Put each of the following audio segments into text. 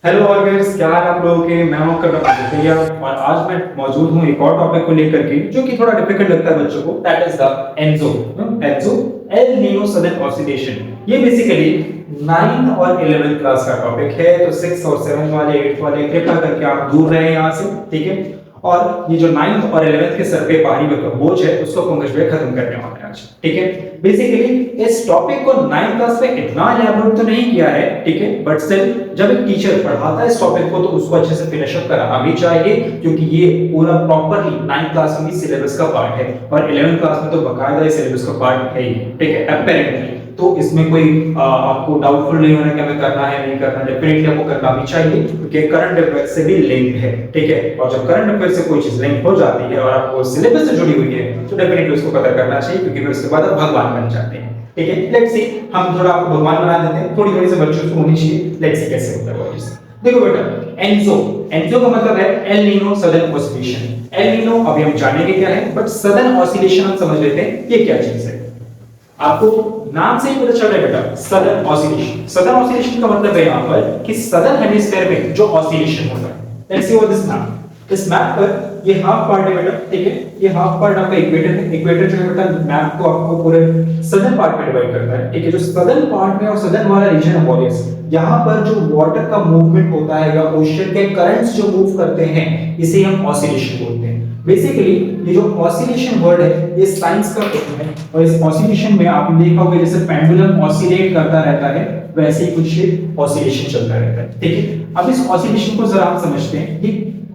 Hello all guys, क्या हाल आप लोगों के। मैं हूं करण भैया और आज मैं मौजूद हूं एक और टॉपिक को लेकर के जो कि थोड़ा डिफिकल्ट लगता है बच्चों को। That is the एनजो El Nino southern oscillation. ये बेसिकली 9th और 11th क्लास का टॉपिक है, तो 6th और 7th वाले 8th वाले कृपया करके आप दूर रहे यहां से, ठीक है। और ये जो 9th और 11th के सर पे भारी बोझ है उसको पंकज भाई खत्म करने वाले हैं आज, ठीक है। बेसिकली इस टॉपिक को 9th क्लास में इतना एलैबोरेट तो नहीं किया है, ठीक है, बट स्टिल जब एक टीचर पढ़ाता है इस टॉपिक को तो उसको अच्छे से फिनिश अप कराना भी चाहिए, क्योंकि ये पूरा प्रॉपर्ली 9th क्लास में भी सिलेबस का पार्ट है और 11th क्लास में तो बकायदा सिलेबस का पार्ट है ही, ठीक है, अपेरेंटली। तो इसमें कोई आपको डाउटफुल नहीं होना कि हमें करना है नहीं करना, डेफिनेटली आपको करना भी चाहिए क्योंकि करंट अफेयर से भी लिंक्ड है, ठीक है। और जब करंट अफेयर से कोई चीज लिंक हो जाती है और आपको सिलेबस से जुड़ी हुई है तो डेफिनेटली उसको पता करना चाहिए, क्योंकि फिर उसके बाद आप भगवान बन जाते हैं, ठीक है। लेट्स सी, हम थोड़ा आपको भगवान बना देते हैं, थोड़ी थोड़ी से बच्चों को होनी चाहिए। लेट्स सी कैसे होता है वो चीज। देखो बेटा, एनजो का मतलब है El Nino southern oscillation. El Nino अभी हम जानेंगे क्या है, बट सदर्न ऑसिलेशन हम समझ लेते हैं ये क्या चीज है। आपको नाम से ही पता चल रहा है बेटा, सदर्न ऑसिलेशन। सदर्न ऑसिलेशन का मतलब है यहां पर कि सदर्न हेमिस्फीयर में जो ऑसिलेशन होता है। Let's see what this map. इस मैप पर ये हाफ पार्ट है बेटा, ठीक है। ये हाफ पार्ट आपका इक्वेटर है। इक्वेटर जो है बेटा मैप को आपको पूरे सदर्न पार्ट में डिवाइड करता है, ठीक है। जो सदर्न पार्ट में और सदर्न वाला रीजन है वॉरियस, यहां पर जो वाटर का मूवमेंट होता है या ओशन के करंट्स जो मूव करते हैं इसे हम ऑसिलेशन बोलते हैं। बेसिकली ये जो ऑसिलेशन वर्ड है ये साइंस का टर्म है और इस ऑसिलेशन में आपने देखा होगा जैसे पेंडुलम ऑसिलेट करता रहता है वैसे ही कुछ ऑसिलेशन चलता रहता है, ठीक है। अब इस ऑसिलेशन को जरा हम समझते हैं कि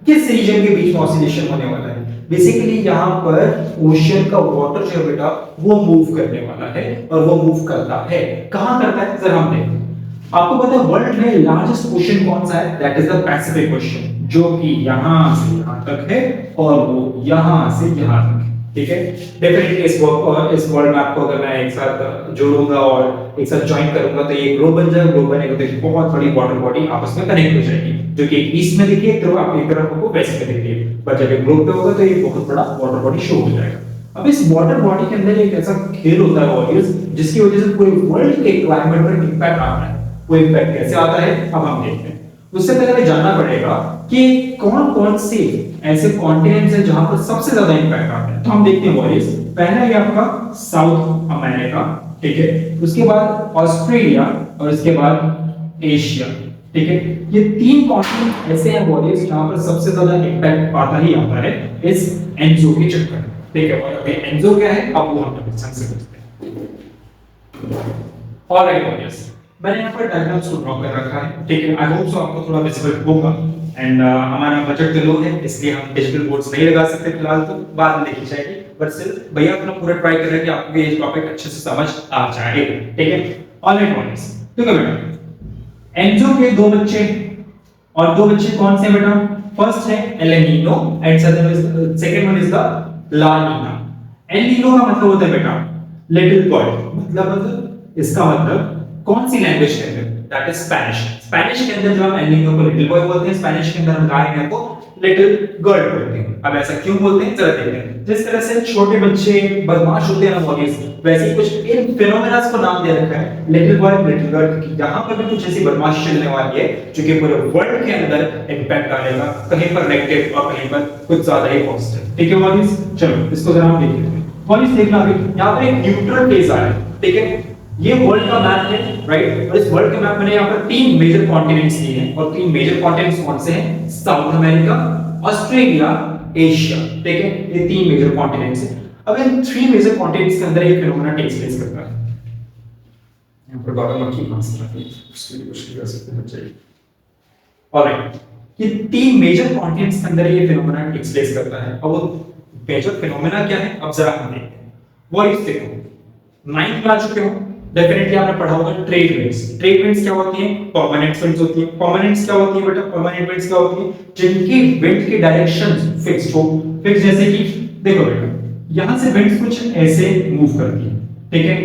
किस रीजन के बीच में ऑसिलेशन होने वाला है। बेसिकली यहाँ पर ओशन का वाटर जो है बेटा वो मूव करने वाला है और वो मूव करता है। कहां करता है जरा हम देखते हैं। आपको पता है वर्ल्ड में लार्जेस्ट ओशन कौन सा है? That is the Pacific ocean, जो कि यहां से यहां तक है और वो यहां से यहां तक है, ठीक है। डेफिनेटली इस वर्ल्ड मैप को अगर मैं एक साथ जोड़ूंगा और एक साथ ज्वाइन करूंगा तो ये ग्लोब बन जाएगा। ग्लोब बनेगा तो एक बहुत बड़ी वाटर बॉडी आपस में कनेक्ट हो जाएगी, जो कि ईस्ट में दिखिए तो आप एक तरफ को वेस्ट में दिखिए, पर जब ये ग्लोब पे होगा तो ये बहुत बड़ा वाटर बॉडी शो हो जाएगा। अब इस वाटर बॉडी के अंदर एक ऐसा खेल होता है वॉरियर्स, जिसकी वजह से पूरे वर्ल्ड के क्लाइमेट पर इंपैक्ट आता है। वो इंपैक्ट कैसे आता है अब हम देखते हैं। उससे पहले हमें जानना पड़ेगा कि कौन कौन से ऐसे कॉन्टिनेंट्स हैं जहां पर सबसे ज्यादा इंपैक्ट आता है। तो हम देखते हैं वॉरियर्स, पहला है आपका साउथ अमेरिका, ठीक है। उसके बाद ऑस्ट्रेलिया और इसके बाद एशिया, ठीक है। ये तीन कॉन्टिनेंट ऐसे हैं वॉरियर्स जहां पर सबसे ज्यादा इंपैक्ट आता ही आता है इस एनजो के चक्कर में, ठीक है। और एनजो क्या है अब वो हम समझ सकते हैं। ऑलराइट वॉरियर्स, मैंने यहाँ पर डायग्राम्स को ड्रॉ कर रखा है, ठीक है। आई होप सो आपको थोड़ा विजिबल होगा। एंड हमारा बजट तो लो है इसलिए हम डिजिटल बोर्ड्स नहीं लगा सकते फिलहाल, तो बाद में देखी जाएगी, बट स्टिल भैया अपना पूरा ट्राई कर रहे हैं कि आपको ये टॉपिक अच्छे से समझ आ जाए, ठीक है। ऑलराइट वॉरियर्स, देखो बेटा एनजो के दो बच्चे और दो बच्चे कौन से बेटा? फर्स्ट है El Nino and second one is the La Nina. El Nino का मतलब होता है बेटा लिटिल बॉय, मतलब इसका मतलब कौन सी लैंग्वेज के अंदर? That is Spanish. स्पेनिश के अंदर जब हम एल नीनो को लिटिल बॉय बोलते हैं, स्पेनिश के अंदर हम ला नीना को लिटिल गर्ल बोलते हैं। अब ऐसा क्यों बोलते हैं जरा देखते हैं। जिस तरह से छोटे बच्चे बदमाश होते हैं ना वॉरियर्स, वैसे ही कुछ इन फिनोमेनास को नाम दे रखा है लिटिल बॉय लिटिल गर्ल, क्योंकि यहां पर भी कुछ ऐसी बदमाशी चलने वाली है जो कि पूरे वर्ल्ड के अंदर इंपैक्ट डालेगा, कहीं पर नेगेटिव और कहीं पर कुछ ज्यादा ही पॉजिटिव, ठीक है वॉरियर्स। चलो इसको जरा हम देखते हैं। वॉरियर्स देखना अभी यहां पर एक न्यूट्रल फेज आ रहा है, ठीक है। ये वर्ल्ड का मैप है, राइट। और इस वर्ल्ड के मैप में यहाँ पर तीन मेजर कॉन्टिनेंट्स दिए हैं और तीन मेजर कॉन्टिनेंट्स कौन से हैं? साउथ अमेरिका, ऑस्ट्रेलिया, एशिया, ठीक है। ये तीन मेजर कॉन्टिनेंट्स हैं। अब इन थ्री मेजर कॉन्टिनेंट्स के अंदर एक फिनोमेना टेक्स प्लेस करता है। यहाँ पर गौरव मक्खी मांस रखी है, उसके लिए कुछ कर सकते हैं बच्चे। ऑलराइट, ये तीन मेजर कॉन्टिनेंट्स के अंदर ये फिनोमेना टेक्स प्लेस करता है। अब वो मेजर फिनोमेना क्या है अब जरा हम देखते हैं। वो इस देखो 9th में आ चुके हो, डेफिनेटली आपने पढ़ा होगा ट्रेड विंड्स। ट्रेड विंड्स क्या होती हैं? परमानेंट विंड्स होती हैं। परमानेंट्स क्या होती है बेटा? परमानेंट विंड्स क्या होती है? जिनकी विंड की डायरेक्शंस फिक्स्ड हो। फिक्स जैसे कि देखो बेटा यहां से विंड्स कुछ ऐसे मूव करती हैं, ठीक है।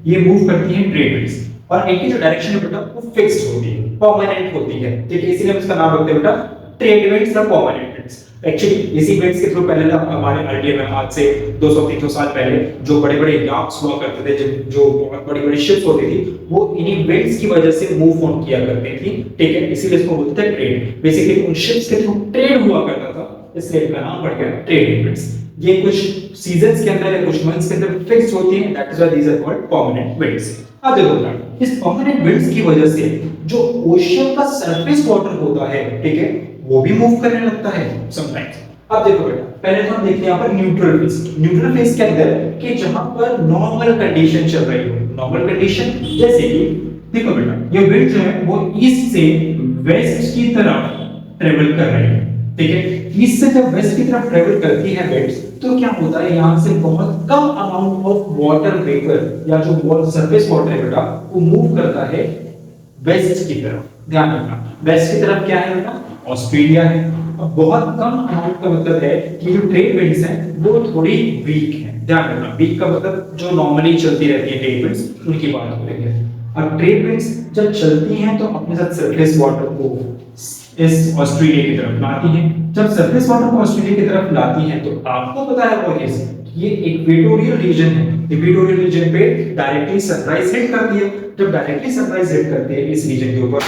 ये मूव करती हैं ट्रेड विंड्स और इनकी जो डायरेक्शन है बेटा वो फिक्स्ड होती है, परमानेंट होती है, ठीक है। इसीलिए हम इसका नाम रखते हैं बेटा ट्रेड विंड्स या परमानेंट विंड्स। एक्चुअली इसी विंड्स के थ्रू पहले ना हमारे अर्लियर में आज से 200-300 साल पहले जो बड़े बड़े याक्स हुआ करते थे, जो बहुत बड़ी बड़ी शिप्स होती थी, वो इन्हीं विंड्स की वजह से मूव ऑन किया करती थी। ठीक है, इसीलिए इसको बोलते थे ट्रेड। बेसिकली उन शिप्स के थ्रू ट्रेड हुआ करता था, इसलिए इनका नाम पड़ गया ट्रेडिंग विंड्स। ये कुछ सीजंस के अंदर या कुछ मंथ्स के अंदर फिक्स होती हैं, that is why these are called permanent winds. अब देखो ना, इस परमानेंट विंड्स की वजह से जो ओशियन का सरफेस वाटर होता है, ठीक है, वो भी मूव करने लगता है समटाइम्स। अब देखो बेटा, पहले तो हम देखते हैं यहाँ पर न्यूट्रल फेज। न्यूट्रल फेज के अंदर कि जहां पर नॉर्मल कंडीशन चल रही हो, नॉर्मल कंडीशन जैसे कि देखो बेटा, ये विंड जो है वो ईस्ट से वेस्ट की तरफ ट्रेवल कर रही है। ठीक है, ईस्ट से जब वेस्ट की तरफ ट्रेवल करती है विंड्स, तो क्या होता है, यहाँ से बहुत कम अमाउंट ऑफ वाटर वेपर या जो सरफेस वाटर है बेटा, वो मूव करता है वेस्ट की तरफ। ध्यान रखना, वेस्ट की तरफ क्या है बेटा, ऑस्ट्रेलिया है। अब बहुत कम अमाउंट का मतलब है कि जो ट्रेड विंड्स हैं वो थोड़ी वीक हैं। ध्यान रखना, वीक का मतलब जो नॉर्मली चलती रहती है ट्रेड विंड्स, उनकी बात हो रही है। अब ट्रेड विंड्स जब चलती हैं तो अपने साथ सरफेस वाटर को इस ऑस्ट्रेलिया की तरफ लाती हैं। जब सरफेस वाटर को ऑस्ट्रेलिया की तरफ लाती हैं तो आपको पता है वो कैसे, ये इक्वेटोरियल रीजन है। इक्वेटोरियल रीजन पे डायरेक्टली सनराइज हिट करती है। जब डायरेक्टली सनराइज हिट करती है इस रीजन के ऊपर,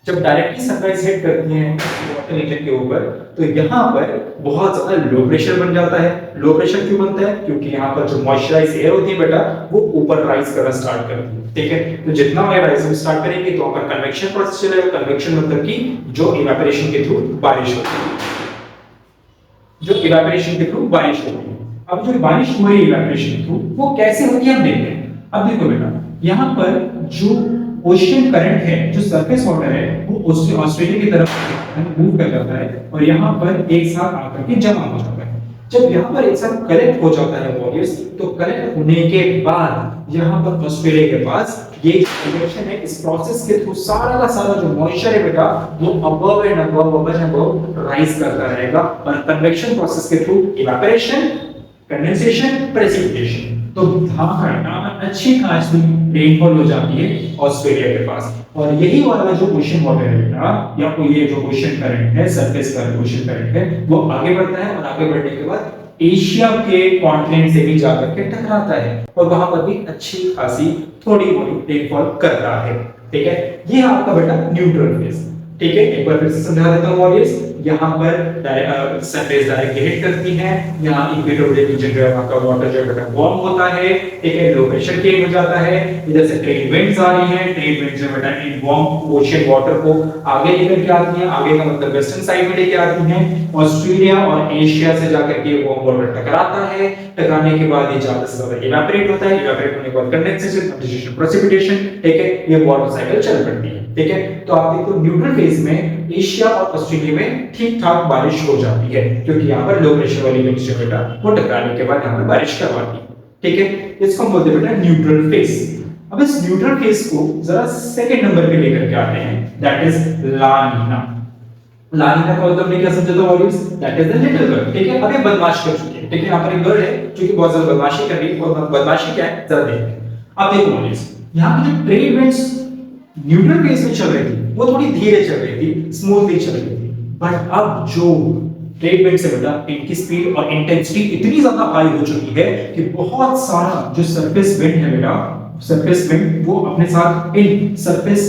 जब डायरेक्टली सनराइज हिट करती है वाटर रीजन के ऊपर, तो यहाँ पर बहुत ज्यादा लो प्रेशर बन जाता है। लो प्रेशर क्यों बनता है, क्योंकि यहाँ पर जो मॉइस्चराइज एयर होती है बेटा, वो ऊपर राइज करना स्टार्ट करती है। ठीक है, तो जितना एयर राइज स्टार्ट करेंगे तो वहां पर कन्वेक्शन प्रोसेस चलेगा। कन्वेक्शन मतलब कि जो इवेपोरेशन के थ्रू बारिश होती है, जो इवेपोरेशन के थ्रू बारिश होती है। अब जो बारिश हो रही है इवेपोरेशन के थ्रू, वो कैसे होती है हम देखते हैं। अब देखो बेटा, यहाँ पर जो ओशियन करंट है, जो सरफेस वाटर है, वो ऑस्ट्रेलिया की तरफ मूव कर जाता है और यहाँ पर एक साथ आकर के जमा हो जाता है। जब यहाँ पर एक साथ कलेक्ट हो जाता है वॉल्यूम्स, तो कलेक्ट होने के बाद यहाँ पर ऑस्ट्रेलिया के पास ये कन्वेक्शन है, इस प्रोसेस के थ्रू सारा का सारा जो मॉइस्चर है बेटा, वो अबव एंड अबव राइज करता रहेगा और कन्वेक्शन प्रोसेस के थ्रू इवेपोरेशन, कंडेंसेशन, प्रेसिपिटेशन, तो अच्छी खासी रेनफॉल हो जाती है ऑस्ट्रेलिया के पास। और यही वाला जो ओशन वाटर है बेटा, या कोई ये जो ओशन करंट है, सरफेस का ओशन करंट है, वो आगे बढ़ता है और आगे बढ़ने के बाद एशिया के कॉन्टिनेंट से भी जाकर के टकराता है और वहां पर भी अच्छी खासी थोड़ी मोड़ी रेनफॉल करता है। ठीक है, ये आपका बेटा न्यूट्रल फेज। ठीक है, एक बार फिर से समझा देता हूं ऑडियंस। यहाँ पर सरफेस डायरेक्टली हिट करती है, यहाँ इक्वेटोरियल रीजन जो है वहां का वाटर जो है वार्म होता है। ठीक है, लो प्रेशर चेंज हो जाता है, इधर से ट्रेड विंड्स आ रही हैं। ट्रेड विंड्स जो बेटा इन वार्म ओशियन वाटर को आगे लेकर के आती हैं। आगे का मतलब वेस्टर्न साइड में लेके आती हैं। ऑस्ट्रेलिया और एशिया से जाकर के वार्म वाटर टकराता है। टकराने के बाद ये ज्यादा से ज्यादा इवेपोरेट होता है। इवेपोरेट होने के बाद कंडेंसेशन, कंडेंसेशन, प्रेसिपिटेशन। ठीक है, ये वाटर साइकिल चल पड़ती है। ठीक है, तो आप देखो न्यूट्रल फेज में एशिया और ऑस्ट्रेलिया में ठीक ठाक बारिश हो जाती है, क्योंकि यहाँ पर लो प्रेशर वाली विंड्स जो बेटा वो टकराने के बाद यहाँ पर बारिश करवाती है। ठीक है, इसको हम बोलते हैं बेटा न्यूट्रल फेज। अब इस न्यूट्रल फेज को जरा सेकंड नंबर पे लेकर के आते हैं, दैट इज ला नीना। ला नीना का मतलब हमने क्या समझा था audience, that is the little girl. ठीक है, अभी बदमाश कर चुकी है। ठीक है, यहाँ पर एक गर्ल है जो कि बहुत ज्यादा बदमाशी कर रही है, और बदमाशी क्या है जरा देखते हैं। अब देखो ऑडियंस, यहाँ पे जो ट्रेड विंड्स न्यूट्रल फेज में चल रही थी, वो थोड़ी धीरे चल रही थी, स्मूथली चल रही थी। बट अब जो ट्रेड विंड्स है बेटा, इनकी स्पीड और इंटेंसिटी इतनी ज्यादा हाई हो चुकी है कि बहुत सारा जो सरफेस विंड है बेटा, सरफेस विंड वो अपने साथ इन सरफेस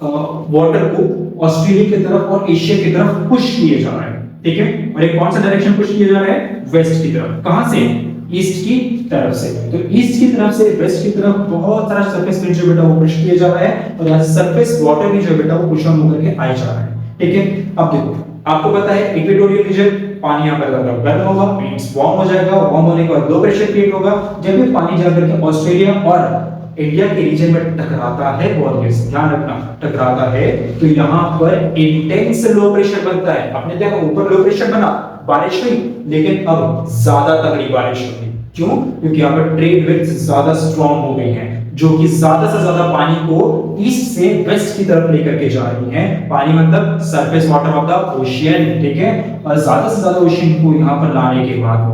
वाटर को ऑस्ट्रेलिया की तरफ और एशिया की तरफ पुश किए जा रहा है। ठीक है, और एक कौन सा डायरेक्शन पुश किया जा रहा है, वेस्ट की तरफ। कहां से, ईस्ट की तरफ से। तो ईस्ट की तरफ से वेस्ट की तरफ बहुत सारा सरफेस विंड जो बेटा वो पुश किया जा रहा है, और यहाँ सरफेस वाटर भी जो बेटा वो पुश ऑन होकर के आए जा रहा है। ठीक है, अब देखो आपको पता है इक्वेटोरियल रीजन, पानी यहाँ पर ज्यादा गर्म होगा, मींस वार्म हो जाएगा। वार्म होने के बाद लो प्रेशर क्रिएट होगा। जब भी पानी जाकर के ऑस्ट्रेलिया और इंडिया के रीजन में टकराता है, वॉल्यूम्स ध्यान रखना, टकराता है, तो यहाँ पर इंटेंस लो प्रेशर बनता है। आपने देखा ऊपर लो प्रेशर बना, बारिश हुई, लेकिन अब ज्यादा तगड़ी बारिश होगी। क्यों? क्योंकि यहाँ पर ट्रेड विंड्स ज्यादा स्ट्रॉन्ग हो गई हैं, जो कि ज्यादा से ज्यादा पानी को ईस्ट से वेस्ट की तरफ लेकर के जा रही हैं। पानी मतलब surface water of the ocean. ठीक है, और ज्यादा से ज्यादा ओशियन को यहाँ पर लाने के बाद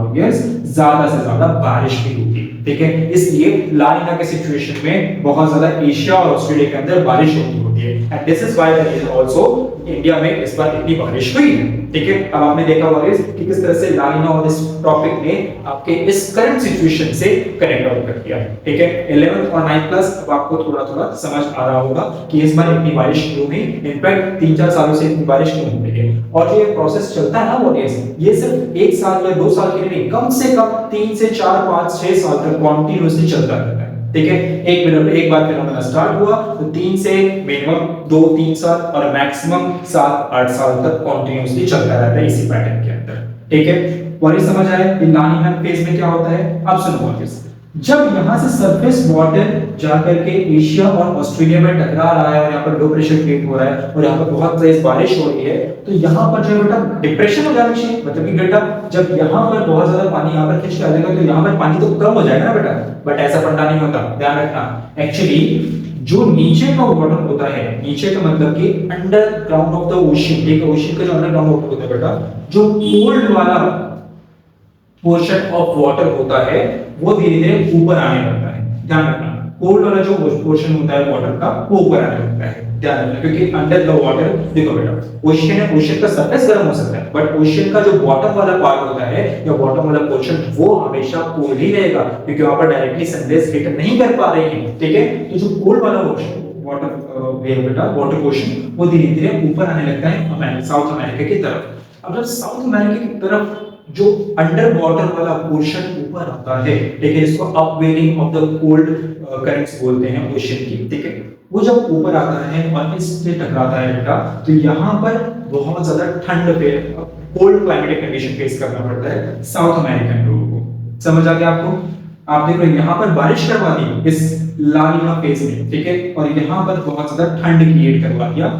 ज्यादा से ज्यादा बारिश भी होगी। ठीक है, इसलिए ला नीना के सिचुएशन में बहुत ज्यादा एशिया और ऑस्ट्रेलिया के अंदर बारिश होती है। And this is why there is also India में इस बार इतनी बारिश हुई है। ठीक है, अब आपने देखा होगा कि किस तरह से ला नीना और इस टॉपिक ने आपके इस करंट सिचुएशन से कनेक्ट आउट कर दिया। ठीक है, 11th और 9th क्लास अब आपको थोड़ा थोड़ा समझ आ रहा होगा कि इस बार इतनी बारिश क्यों हुई, इनफैक्ट 3-4 सालों से इतनी बारिश क्यों हो रही है। और जो ये प्रोसेस चलता है ना वो ये सिर्फ 1 साल या 2 साल के लिए नहीं, कम से कम 3 से 4 5 6 साल तक कंटीन्यूअसली चलता रहता है। ठीक है, एक बार फिनोमेना स्टार्ट हुआ तो 3 से मिनिमम 2-3 साल और मैक्सिमम 7-8 साल तक कंटीन्यूअसली चलता रहता है इसी पैटर्न के अंदर। ठीक है, और ये समझ आया इन ला नीना फेज में क्या होता है। अब सुनो वापस, जब यहां से सरफेस वाटर जाकर के एशिया और ऑस्ट्रेलिया में टकरा रहा है और यहां पर लो प्रेशर क्रिएट हो रहा है और यहां पर बहुत तेज बारिश हो रही है, तो यहां पर जो है बेटा डिप्रेशन हो जाना चाहिए। मतलब कि बेटा जब यहां पर बहुत ज्यादा पानी यहां पर खींच के आ जाएगा तो यहां पर पानी तो कम हो जाएगा ना बेटा, बट ऐसा फंडा नहीं होता, ध्यान रखना। एक्चुअली जो नीचे का वाटर होता है, नीचे का मतलब कि अंडरग्राउंड ऑफ द ओशन, ठीक है, ओशन का जो अंडरग्राउंड वाटर होता है बेटा, जो कोल्ड वाला पोर्शन ऑफ वाटर होता है वो धीरे धीरे ऊपर आने लगता है। ध्यान रखना, कोल्ड वाला जो पोर्शन होता है वाटर का वो ऊपर आने लगता है। ध्यान रखना, क्योंकि अंडर द वाटर देखो बेटा ओशन है, ओशन का सरफेस गर्म हो सकता है बट ओशन का जो बॉटम वाला पार्ट होता है या बॉटम वाला पोर्शन वो हमेशा कोल्ड ही रहेगा, क्योंकि वहां पर डायरेक्टली सनरेज हिट नहीं कर पा रही है। ठीक है, तो जो कोल्ड वाला वाटर वेव बेटा वाटर पोर्शन वो धीरे धीरे ऊपर आने लगता है साउथ अमेरिका की तरफ। अब जब साउथ अमेरिका की तरफ जो अंडर वाटर वाला पोर्शन ऊपर आता है, ठीक है, इसको upwelling of the cold currents बोलते हैं ओशन की। ठीक है, वो जब ऊपर आता है और इससे टकराता है बेटा तो यहाँ पर बहुत ज्यादा ठंड पे कोल्ड क्लाइमेटिक कंडीशन फेस करना पड़ता है साउथ अमेरिकन लोगों को। समझ आ गया आपको? आप देख रहे हो यहाँ पर बारिश करवा दी इस ला नीना फेज में, ठीक है, और यहाँ पर बहुत ज्यादा ठंड क्रिएट करवा दिया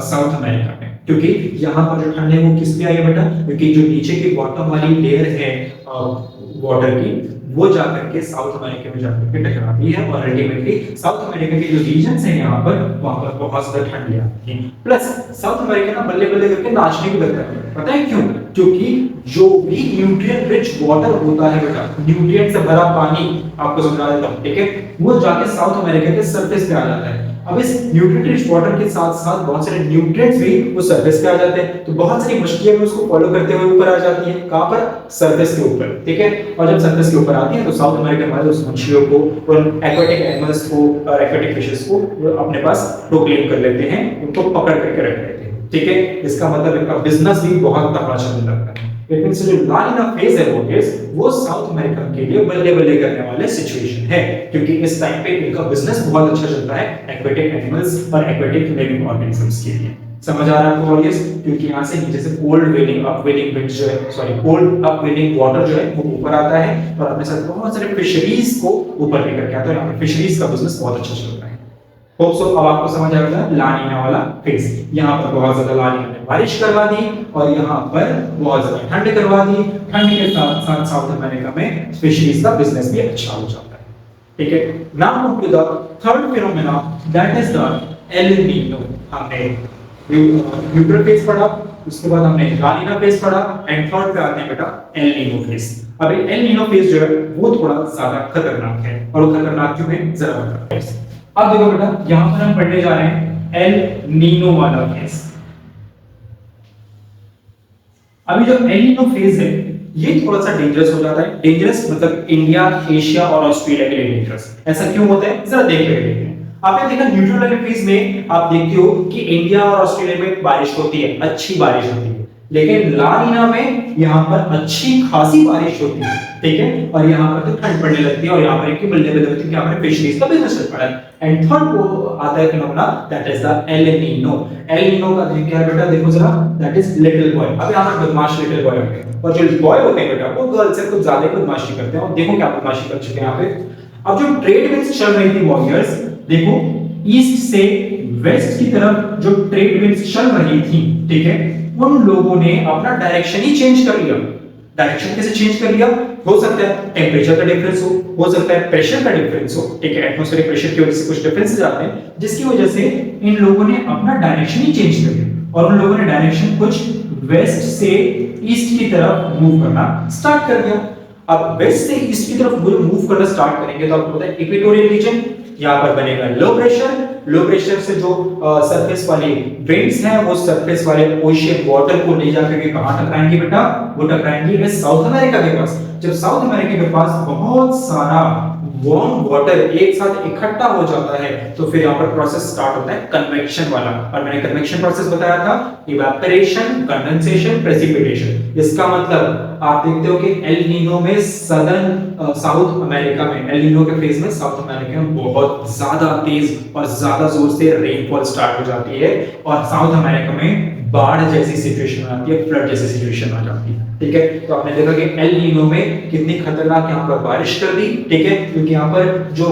साउथ अमेरिका में, क्योंकि यहाँ पर जो ठंड है वो किस पे आई है बेटा, क्योंकि जो नीचे की बॉटम वाली लेयर है वाटर की वो जाकर के साउथ अमेरिका में जाकर के टकराती है और अल्टीमेटली साउथ अमेरिका के जो रीजन्स हैं यहाँ पर वहां पर बहुत ज्यादा ठंड ले आती है। प्लस साउथ अमेरिका ना बल्ले बल्ले करके नाचने भी लगता है। पता है क्यों? क्योंकि जो भी न्यूट्रिएंट रिच वाटर होता है बेटा, न्यूट्रिएंट से भरा पानी, आपको समझा देता हूं, ठीक है, वो जाके साउथ अमेरिका के सरफेस पे आ जाता है। अब इस न्यूट्रिएंट रिच वाटर के साथ साथ बहुत सारे न्यूट्रिएंट्स भी उस सरफेस पे आ जाते हैं, तो बहुत सारी मछलियां भी उसको फॉलो करते हुए ऊपर आ जाती हैं। कहां पर? सरफेस के ऊपर। ठीक है, और जब सरफेस के ऊपर आती है तो साउथ अमेरिकन वाले उस मछलियों को और एक्वाटिक एनिमल्स को और एक्वाटिक फिशेस को अपने पास प्रोक्लेम कर लेते हैं, उनको पकड़ करके रख लेते हैं। ठीक है, इसका मतलब इनका बिजनेस भी बहुत तगड़ा चलने लगता है। इट मींस जो ला नीना फेज है वो साउथ अमेरिका के लिए बल्ले बल्ले करने वाले सिचुएशन है, क्योंकि इस टाइम पे इनका बिजनेस बहुत अच्छा चलता है एक्वाटिक एनिमल्स और एक्वाटिक लिविंग ऑर्गेनिजम्स के लिए। समझ आ रहा है आपको ऑडियंस? क्योंकि यहाँ से नीचे से कोल्ड वेलिंग अपवेलिंग विंड जो है, सॉरी कोल्ड अपवेलिंग वाटर जो है वो ऊपर आता है और अपने साथ बहुत सारे फिशरीज को ऊपर लेकर के आता है। यहाँ पे फिशरीज का बिजनेस बहुत अच्छा चलता है। होप सो अब आपको समझ आ गया ला नीना वाला फेज। यहाँ पर बहुत ज्यादा ला नीना ने बारिश करवा दी और यहाँ पर बहुत ज्यादा ठंड करवा दी। ठंड के साथ साथ साउथ अमेरिका में फिशरीज का बिजनेस भी अच्छा हो जाता है। ठीक है, now move to the third phenomena, that is the El Nino. हमने न्यूट्रल फेज पढ़ा, उसके बाद हमने ला नीना फेज पढ़ा एंड थर्ड पे आते हैं बेटा एल नीनो फेज। अब एल नीनो फेज जो है वो थोड़ा ज्यादा खतरनाक है, और वो खतरनाक क्यों है जरा बताओ। अब देखो बेटा यहां पर हम पढ़ने जा रहे हैं एल नीनो वाला फेज। अभी जो एल नीनो फेज है ये थोड़ा सा डेंजरस हो जाता है। डेंजरस मतलब इंडिया, एशिया और ऑस्ट्रेलिया के लिए डेंजरस। ऐसा क्यों होता है जरा देख लेते हैं। आपने देखा न्यूट्रल वाले फेज में आप देखते हो कि इंडिया और ऑस्ट्रेलिया में बारिश होती है, अच्छी बारिश होती है, लेकिन ला नीना में यहाँ पर अच्छी खासी बारिश होती है। ठीक है, और यहाँ पर तो ठंड पड़ने लगती है और यहाँ पर एक बल्ले बल्ले होती है, यहाँ पर फिशरीज का बिजनेस चल पड़ा है। एंड थर्ड को आता है phenomena that is the El Nino. L Nino का क्या है बेटा, देखो जरा, दैट इज लिटिल बॉय। अब यहाँ पर बदमाश लिटिल बॉय होते हैं, और जो बॉय होते हैं बेटा वो गर्ल से कुछ ज्यादा बदमाशी करते हैं। और देखो क्या बदमाशी कर चुके हैं यहाँ पे। अब जो ट्रेड विंड्स चल रही थी वॉरियर्स, देखो ईस्ट से वेस्ट की तरफ जो ट्रेड विंड्स चल रही थी, ठीक है, उन लोगों ने अपना डायरेक्शन ही चेंज कर लिया। डायरेक्शन कैसे चेंज कर लिया? हो सकता है टेंपरेचर का डिफरेंस हो सकता है प्रेशर का डिफरेंस हो, ठीक है, एटमॉस्फेरिक प्रेशर की वजह से कुछ डिफरेंसेस आते हैं, जिसकी वजह से इन लोगों ने अपना डायरेक्शन ही चेंज कर लिया और उन लोगों ने डायरेक्शन कुछ वेस्ट से ईस्ट की तरफ मूव करना स्टार्ट कर दिया। अब वेस्ट से ईस्ट की तरफ मूव करना स्टार्ट करेंगे तो आपको पता है इक्वेटोरियल रीजन, यहाँ पर बनेगा लो प्रेशर। लो प्रेशर से जो सरफेस वाले विंड्स हैं वो सरफेस वाले ओशियन वाटर को ले जाकर के कहां टकराएंगे बेटा, वो टकराएंगे इस साउथ अमेरिका के पास। जब साउथ अमेरिका के पास बहुत सारा वार्म वाटर एक साथ इकट्ठा हो जाता है तो फिर यहाँ पर प्रोसेस स्टार्ट होता है कन्वेक्शन वाला। और मैंने कन्वेक्शन प्रोसेस बताया था, इवेपोरेशन, कंडेंसेशन, प्रेसिपिटेशन। इसका मतलब आप देखते हो कि एल नीनो में सदर्न साउथ अमेरिका में, एल नीनो के फेज में साउथ अमेरिका में बहुत ज्यादा तेज और ज्यादा जोर से रेनफॉल स्टार्ट हो जाती है और साउथ अमेरिका में बाढ़ जैसी सिचुएशन आ जाती है, फ्लड जैसी सिचुएशन आ जाती है। ठीक है, तो आपने देखा कि एल नीनो में कितनी खतरनाक यहाँ पर बारिश कर दी। ठीक है, क्योंकि यहाँ पर जो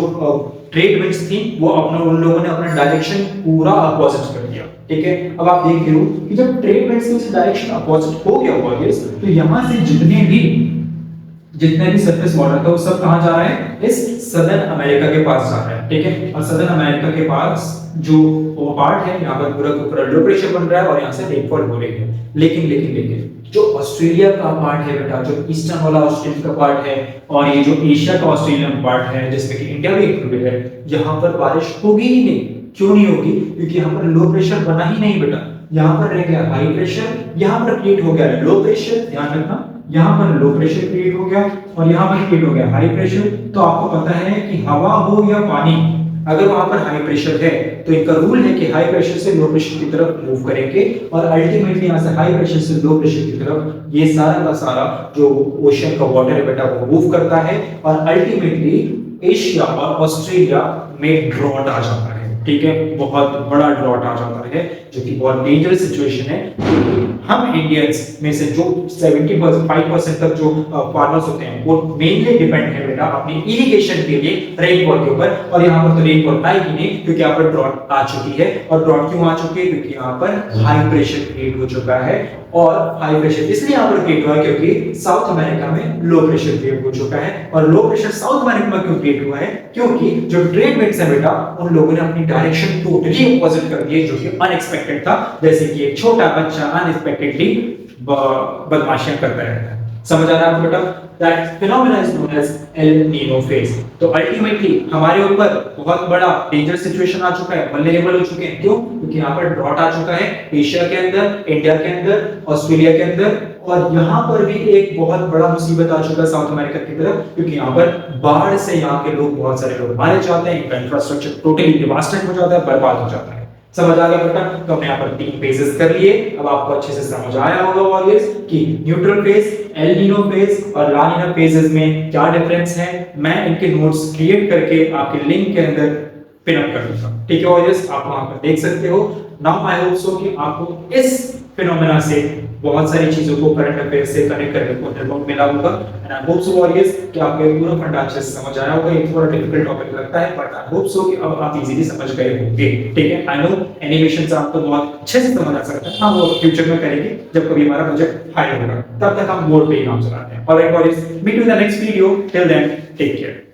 ट्रेड विंड्स थी वो उन लोगों ने अपना डायरेक्शन पूरा अपोजिट कर दिया। ठीक है, अब आप देख रहे हो कि जब ट्रेड विंड्स का डायरेक्शन अपोजिट हो गया हुआ तो यहाँ से जितने भी सरफेस वाटर था वो सब कहां जा रहा है, इस सदर्न अमेरिका के पास जा रहा है। ठीक है, और सदर्न अमेरिका के पास जो वो पार्ट है यहाँ पर पूरा लो प्रेशर बन रहा है और यहाँ से रेनफॉल हो रही है। लेकिन जो ऑस्ट्रेलिया का पार्ट है बेटा, जो ईस्टर्न वाला ऑस्ट्रेलिया का पार्ट है और ये जो एशिया का ऑस्ट्रेलियन पार्ट है जिसमें कि इंडिया भी इंक्लूडेड है, यहाँ पर बारिश होगी ही नहीं। क्यों नहीं होगी? क्योंकि यहाँ पर लो प्रेशर बना ही नहीं बेटा, यहाँ पर रह गया हाई प्रेशर, यहाँ पर क्रिएट हो गया लो प्रेशर। ध्यान रखना, यहाँ पर लो प्रेशर क्रिएट हो गया और यहाँ पर क्रिएट हो गया हाई प्रेशर। तो आपको पता है कि हवा हो या पानी, अगर वहां पर हाई प्रेशर है तो इनका रूल है कि हाई प्रेशर से लो प्रेशर की तरफ मूव करेंगे और अल्टीमेटली यहाँ से हाई प्रेशर से लो प्रेशर की तरफ ये सारा का सारा जो ओशियन का वाटर है बेटा वो मूव करता है और अल्टीमेटली एशिया और ऑस्ट्रेलिया में ड्रॉट आ जाता है। ठीक है, बहुत बड़ा ड्रॉट आ जाता है जो कि बहुत डेंजरस सिचुएशन है। क्योंकि हम इंडियंस में से जो 75% तक जो फार्मर्स होते हैं वो मेनली डिपेंड है बेटा अपनी इरिगेशन के लिए रेनफॉल के ऊपर, और यहाँ पर तो रेनफॉल आएगी नहीं क्योंकि यहाँ पर ड्रॉट आ चुकी है। और ड्रॉट क्यों आ चुकी है? क्योंकि यहाँ पर हाई प्रेशर क्रिएट हो चुका है और हाई प्रेशर इसलिए यहाँ पर क्रिएट हुआ है क्योंकि साउथ अमेरिका में लो प्रेशर क्रिएट हो चुका है। और लो प्रेशर साउथ अमेरिका में क्यों क्रिएट हुआ है? क्योंकि जो ट्रेड विंड्स है बेटा उन लोगों ने अपनी डायरेक्शन टोटली अपोजिट कर दी जो कि अनएक्सपेक्टेड था। जैसे कि एक छोटा बच्चा अनएक्सपेक्टेडली बदमाशियां करता रहता है। समझ आ रहा है आपको बेटा? That phenomena is known as El Nino phase. तो अल्टीमेटली हमारे ऊपर बहुत बड़ा डेंजर सिचुएशन आ चुका है, वल्नरेबल हो चुके हैं। क्यों? क्योंकि यहाँ पर ड्रॉट आ चुका है एशिया के अंदर, इंडिया के अंदर, ऑस्ट्रेलिया के अंदर, और यहाँ पर भी एक बहुत बड़ा मुसीबत आ चुका है साउथ अमेरिका की तरफ, क्योंकि यहाँ पर बाढ़ से यहाँ के लोग, बहुत सारे लोग मारे जाते हैं, इनका इंफ्रास्ट्रक्चर टोटली डिवास्टेड हो जाता है, बर्बाद हो जाता है। समझ आ गया बेटा? तो हमने यहाँ पर 3 फेजेस कर लिए। अब आपको अच्छे से समझ आया होगा ऑलवेज कि neutral phase, L Nino phase और ला नीना फेजेस में क्या डिफरेंस है। मैं इनके नोट्स क्रिएट करके आपके लिंक के अंदर पिन अप कर दूंगा। ठीक है ऑडियंस, आप वहां पर देख सकते हो। नाउ आई होप सो कि आपको इस फिनोमेना से बहुत सारी चीजों को करंट अफेयर से कनेक्ट करने को हेल्प मिला होगा। And I hope so audience कि आपको ये पूरा फंडा अच्छे से समझ आया होगा। ये थोड़ा डिफिकल्ट टॉपिक लगता है बट आई होप सो कि अब आप इजीली समझ गए होंगे। ठीक है, आई नो एनिमेशन से आपको बहुत अच्छे से समझ आ सकता है, हम वो फ्यूचर में करेंगे जब कभी हमारा बजट हाई होगा, तब तक हम बोर्ड पे ही काम चलाते हैं। Alright audience, meet you in the next video, till then take care.